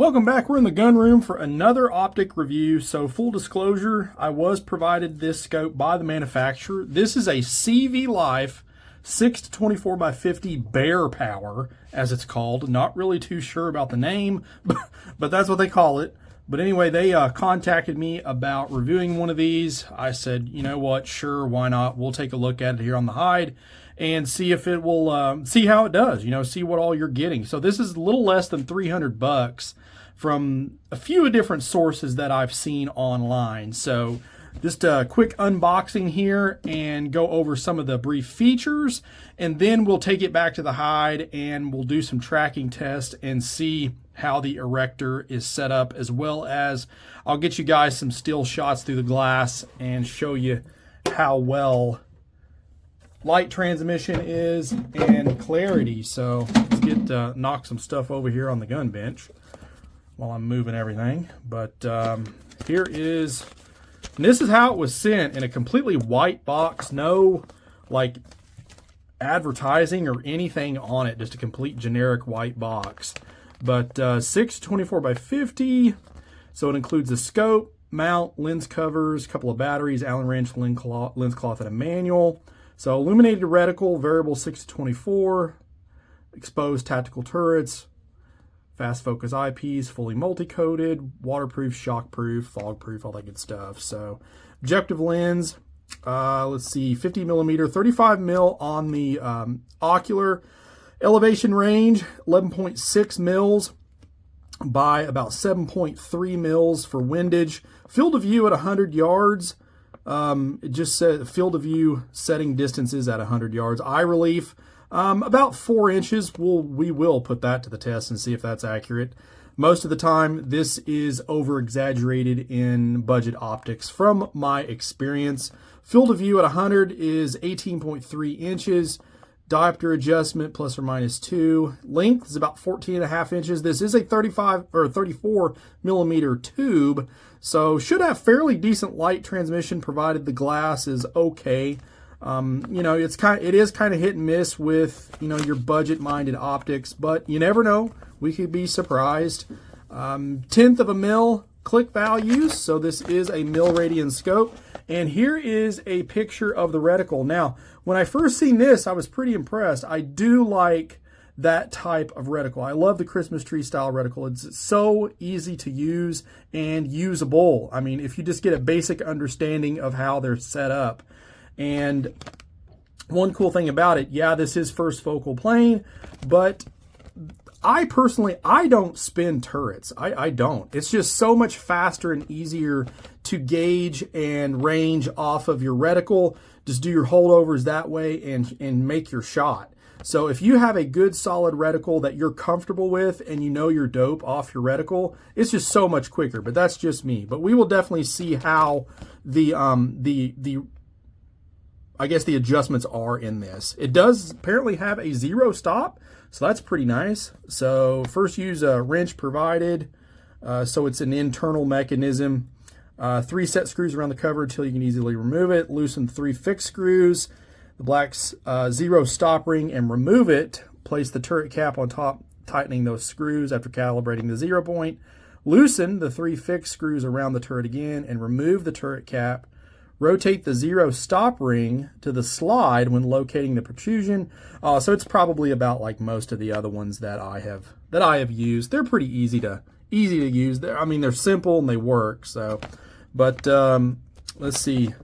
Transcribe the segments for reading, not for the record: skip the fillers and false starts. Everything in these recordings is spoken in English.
Welcome back. We're in the gun room for another optic review. So full disclosure, I was provided this scope by the manufacturer. This is a CVLIFE 6 to 24 by 50 Bear Power, as it's called. Not really too sure about the name, but that's what they call it. But anyway, they contacted me about reviewing one of these. I said, you know what, sure, why not? We'll take a look at it here on the hide and see if it will, see how it does, see what all you're getting. So this is a little less than 300 bucks from a few different sources that I've seen online. So just a quick unboxing here and go over some of the brief features, and then we'll take it back to the hide and we'll do some tracking tests and see how the erector is set up, as well as I'll get you guys some still shots through the glass and show you how well light transmission is and clarity. So let's get knock some stuff over here on the gun bench while I'm moving everything. But here is, and this is how it was sent, in a completely white box, no like advertising or anything on it, just a complete generic white box. But 6 24 by 50, so it includes a scope, mount, lens covers, a couple of batteries, Allen wrench, lens cloth, and a manual. So illuminated reticle, variable 6 to 24, exposed tactical turrets, fast focus eyepiece, fully multi-coated, waterproof, shockproof, fog-proof, all that good stuff. So objective lens, let's see, 50 millimeter, 35 mil on the ocular. Elevation range, 11.6 mils by about 7.3 mils for windage. Field of view at 100 yards. It just said field of view setting distances at 100 yards. Eye relief, about 4 inches. We will put that to the test and see if that's accurate. Most of the time, this is over-exaggerated in budget optics from my experience. Field of view at 100 is 18.3 inches. Diopter adjustment plus or minus 2. Length is about 14.5 inches. This is a 35 or 34 millimeter tube, so should have fairly decent light transmission provided the glass is okay. It is kind of hit and miss with your budget-minded optics, but you never know. We could be surprised. 1/10 of a mil click values, so this is a mil radian scope. And here is a picture of the reticle. Now, when I first seen this, I was pretty impressed. I do like that type of reticle. I love the Christmas tree style reticle. It's so easy to use and usable. I mean, if you just get a basic understanding of how they're set up. And one cool thing about it, yeah, this is first focal plane, but I don't spin turrets. I don't. It's just so much faster and easier to gauge and range off of your reticle. Just do your holdovers that way and make your shot. So if you have a good solid reticle that you're comfortable with and you know your dope off your reticle, it's just so much quicker. But that's just me. But we will definitely see how the adjustments are in this. It does apparently have a 0 stop, so that's pretty nice. So first use a wrench provided, so it's an internal mechanism. 3 set screws around the cover until you can easily remove it. Loosen 3 fixed screws, the black 0 stop ring, and remove it. Place the turret cap on top, tightening those screws after calibrating the 0 point. Loosen the 3 fixed screws around the turret again and remove the turret cap. Rotate the 0 stop ring to the slide when locating the protrusion. So it's probably about like most of the other ones that I have used. They're pretty easy to use. They're simple and they work. So, but let's see.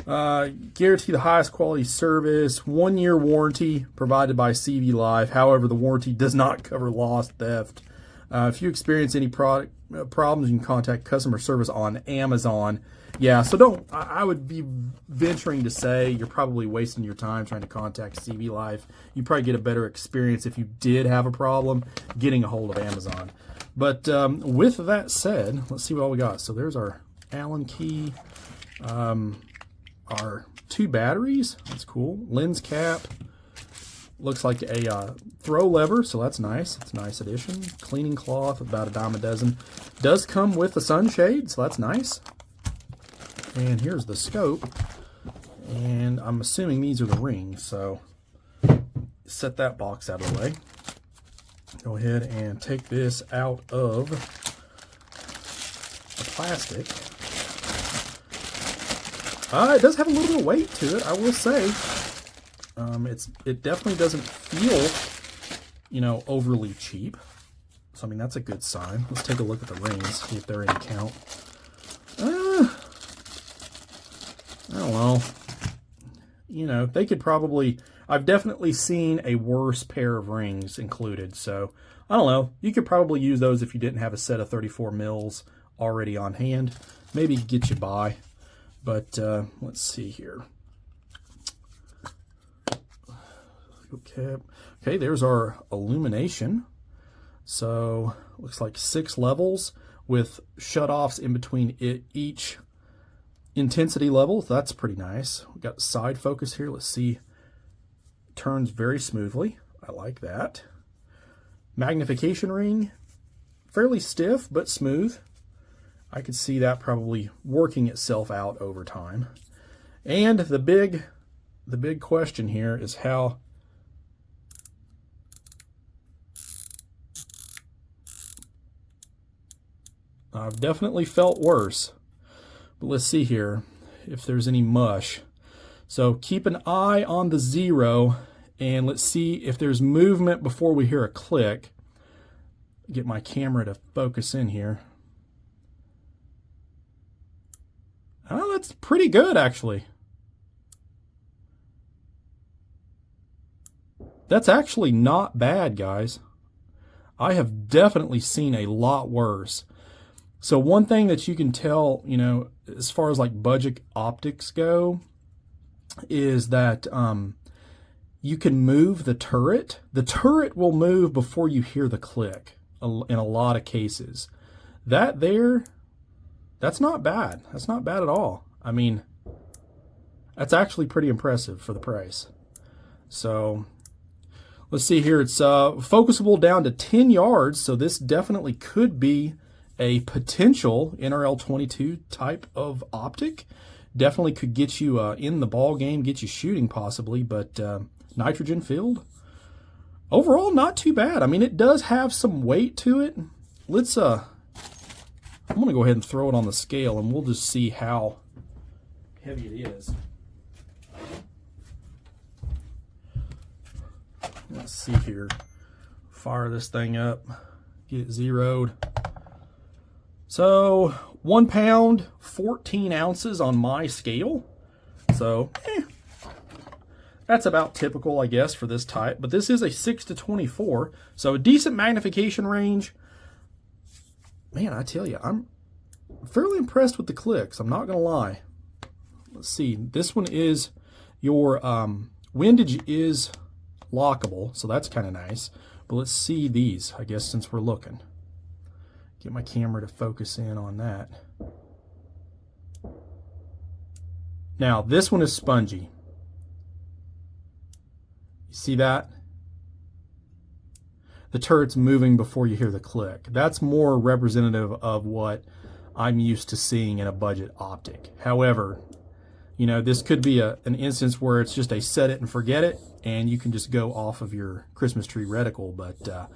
Guarantee the highest quality service. 1-year warranty provided by CVLIFE. However, the warranty does not cover loss, theft. If you experience any product problems, you can contact customer service on Amazon. Yeah, so I would be venturing to say you're probably wasting your time trying to contact CVLIFE. You'd probably get a better experience if you did have a problem getting a hold of Amazon. But with that said, let's see what all we got. So there's our Allen key, our 2 batteries. That's cool. Lens cap. Looks like a throw lever, so that's nice. It's a nice addition. Cleaning cloth, about a dime a dozen. Does come with a sunshade, so that's nice. And here's the scope, and I'm assuming these are the rings, so set that box out of the way. go ahead and take this out of the plastic. It does have a little bit of weight to it, I will say. It definitely doesn't feel, you know, overly cheap. So, I mean, that's a good sign. Let's take a look at the rings, see if they're in count. I don't know. You know, they could probably... I've definitely seen a worse pair of rings included. So, I don't know. You could probably use those if you didn't have a set of 34 mils already on hand. Maybe get you by. But let's see here. Okay, there's our illumination. So looks like 6 levels with shutoffs in between each intensity level. That's pretty nice. We got side focus here. Let's see. Turns very smoothly. I like that. Magnification ring, fairly stiff but smooth. I could see that probably working itself out over time. And the big question here is how I've definitely felt worse. But let's see here if there's any mush. So keep an eye on the 0 and let's see if there's movement before we hear a click. Get my camera to focus in here. Oh, that's pretty good, actually. That's actually not bad, guys. I have definitely seen a lot worse. So one thing that you can tell, you know, as far as like budget optics go, is that you can move the turret. The turret will move before you hear the click in a lot of cases. That's not bad. That's not bad at all. I mean, that's actually pretty impressive for the price. So let's see here. It's focusable down to 10 yards. So this definitely could be a potential NRL 22 type of optic. Definitely could get you in the ball game, get you shooting possibly, but nitrogen filled. Overall, not too bad. I mean, it does have some weight to it. Let's I'm going to go ahead and throw it on the scale, and we'll just see how heavy it is. Let's see here. Fire this thing up. Get it zeroed. So, 1 pound, 14 ounces on my scale. So, that's about typical, I guess, for this type. But this is a 6-24, so a decent magnification range. Man, I tell you, I'm fairly impressed with the clicks. I'm not going to lie. Let's see. This one is your windage is lockable, so that's kind of nice. But let's see these, I guess, since we're looking. Get my camera to focus in on that. Now, this one is spongy. You see that? The turret's moving before you hear the click. That's more representative of what I'm used to seeing in a budget optic. However, you know, this could be an instance where it's just a set it and forget it, and you can just go off of your Christmas tree reticle. But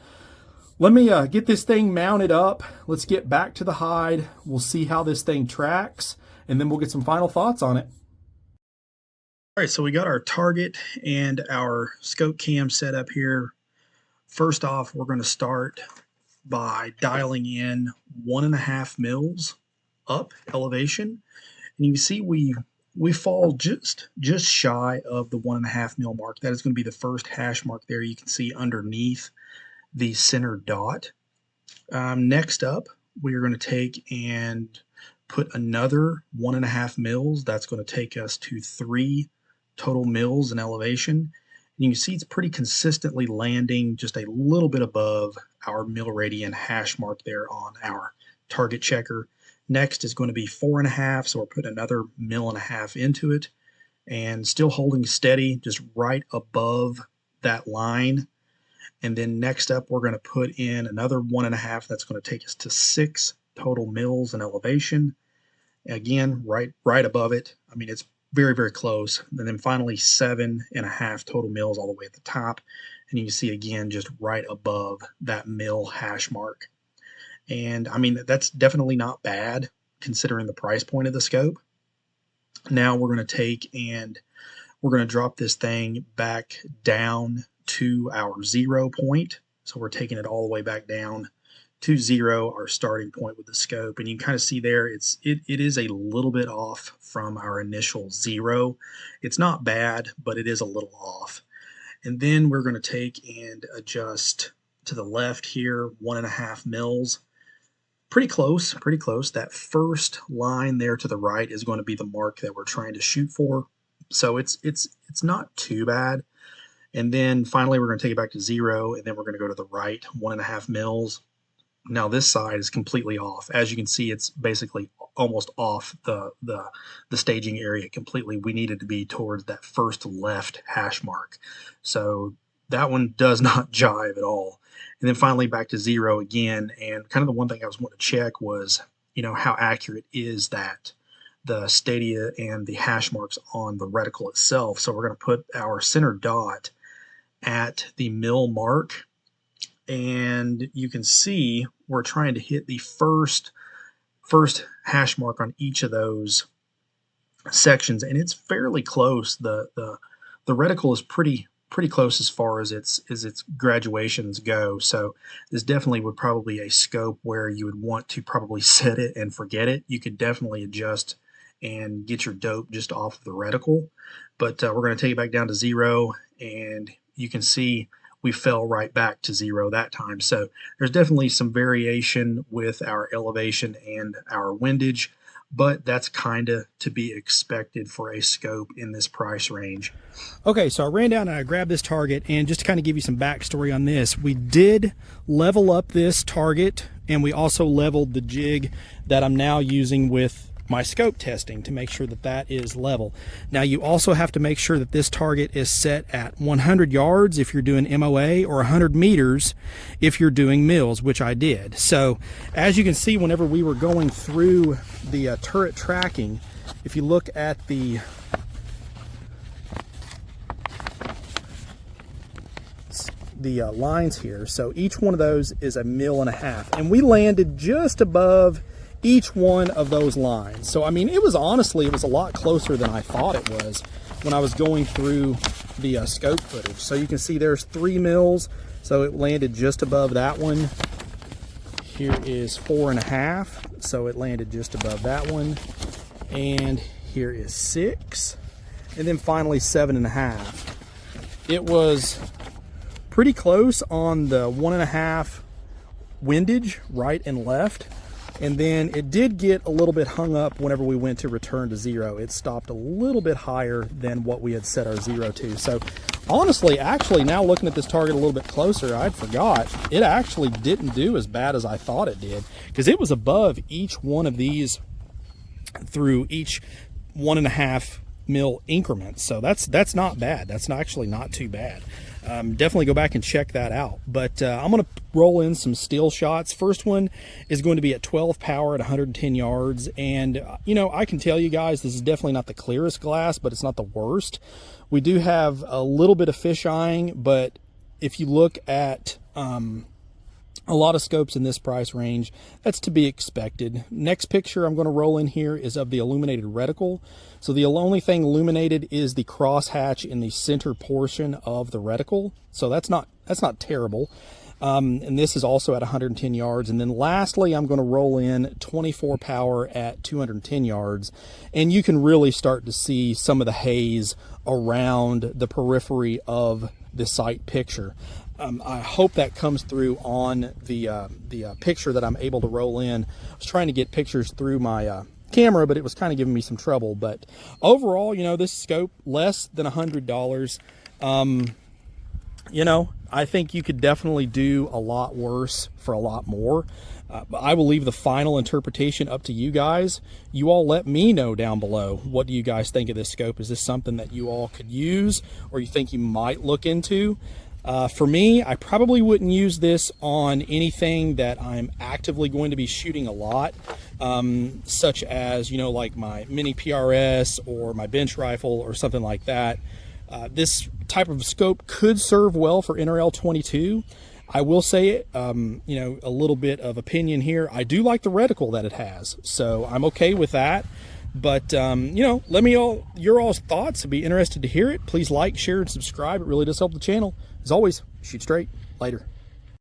let me get this thing mounted up. Let's get back to the hide. We'll see how this thing tracks, and then we'll get some final thoughts on it. All right, so we got our target and our scope cam set up here. First off, we're going to start by dialing in 1.5 mils up elevation. And you can see we fall just shy of the 1.5 mil mark. That is going to be the first hash mark there. You can see underneath the center dot. Next up, we are going to take and put another 1.5 mils. That's going to take us to 3 total mils in elevation. You can see it's pretty consistently landing just a little bit above our milradian hash mark there on our target checker. Next is going to be 4.5, so we're putting another 1.5 mils into it, and still holding steady just right above that line. And then next up, we're going to put in another 1.5. That's going to take us to 6 total mils in elevation. Again, right above it. I mean, it's very, very close. And then finally 7.5 total mils all the way at the top. and you can see again just right above that mil hash mark. And I mean, that's definitely not bad considering the price point of the scope. Now we're going to take and we're going to drop this thing back down to our 0 point. So we're taking it all the way back down to 0, our starting point with the scope. And you can kind of see there, it is a little bit off from our initial 0. It's not bad, but it is a little off. And then we're going to take and adjust to the left here, 1.5 mils. Pretty close, pretty close. That first line there to the right is going to be the mark that we're trying to shoot for. So it's not too bad. And then finally we're going to take it back to 0, and then we're going to go to the right, 1.5 mils. Now this side is completely off. As you can see, it's basically almost off the staging area completely. We need it to be towards that first left hash mark. So that one does not jive at all. And then finally back to 0 again. And kind of the one thing I was wanting to check was, you know, how accurate is that, the stadia and the hash marks on the reticle itself. So we're going to put our center dot at the mil mark. And you can see we're trying to hit the first hash mark on each of those sections, and it's fairly close. The reticle is pretty close as far as its graduations go. So this definitely would probably be a scope where you would want to probably set it and forget it. You could definitely adjust and get your dope just off of the reticle, but we're going to take it back down to 0, and you can see we fell right back to 0 that time. So there's definitely some variation with our elevation and our windage, but that's kind of to be expected for a scope in this price range. Okay, so I ran down and I grabbed this target, and just to kind of give you some backstory on this, we did level up this target, and we also leveled the jig that I'm now using with my scope testing to make sure that that is level. Now you also have to make sure that this target is set at 100 yards if you're doing MOA, or 100 meters if you're doing mils, which I did. So as you can see, whenever we were going through the turret tracking, if you look at the lines here, so each one of those is 1.5 mils, and we landed just above each one of those lines. So I mean, it was a lot closer than I thought it was when I was going through the scope footage. So you can see there's 3 mils, so it landed just above that one. Here is 4.5, so it landed just above that one. And here is 6, and then finally 7.5. It was pretty close on the 1.5 windage, right and left. And then it did get a little bit hung up whenever we went to return to 0. It stopped a little bit higher than what we had set our 0 to. So honestly, actually, now looking at this target a little bit closer, I forgot it actually didn't do as bad as I thought it did, because it was above each one of these through each 1.5 mil increments. So that's not bad. That's actually not too bad. Definitely go back and check that out. But I'm going to roll in some still shots. First one is going to be at 12 power at 110 yards. And, you know, I can tell you guys, this is definitely not the clearest glass, but it's not the worst. We do have a little bit of fisheyeing, but if you look at a lot of scopes in this price range, that's to be expected. Next picture I'm going to roll in here is of the illuminated reticle. So the only thing illuminated is the crosshatch in the center portion of the reticle. So that's not terrible. And this is also at 110 yards. And then lastly, I'm going to roll in 24 power at 210 yards. And you can really start to see some of the haze around the periphery of the sight picture. I hope that comes through on the picture that I'm able to roll in. I was trying to get pictures through my camera, but it was kind of giving me some trouble. But overall, you know, this scope, less than $100. You know, I think you could definitely do a lot worse for a lot more. I will leave the final interpretation up to you guys. You all let me know down below. What do you guys think of this scope? Is this something that you all could use, or you think you might look into? For me, I probably wouldn't use this on anything that I'm actively going to be shooting a lot, such as, you know, like my mini PRS or my bench rifle or something like that. This type of scope could serve well for NRL 22. I will say, you know, a little bit of opinion here. I do like the reticle that it has, so I'm okay with that. But, you know, let me know your all's thoughts. I'd be interested to hear it. Please like, share, and subscribe. It really does help the channel. As always, shoot straight. Later.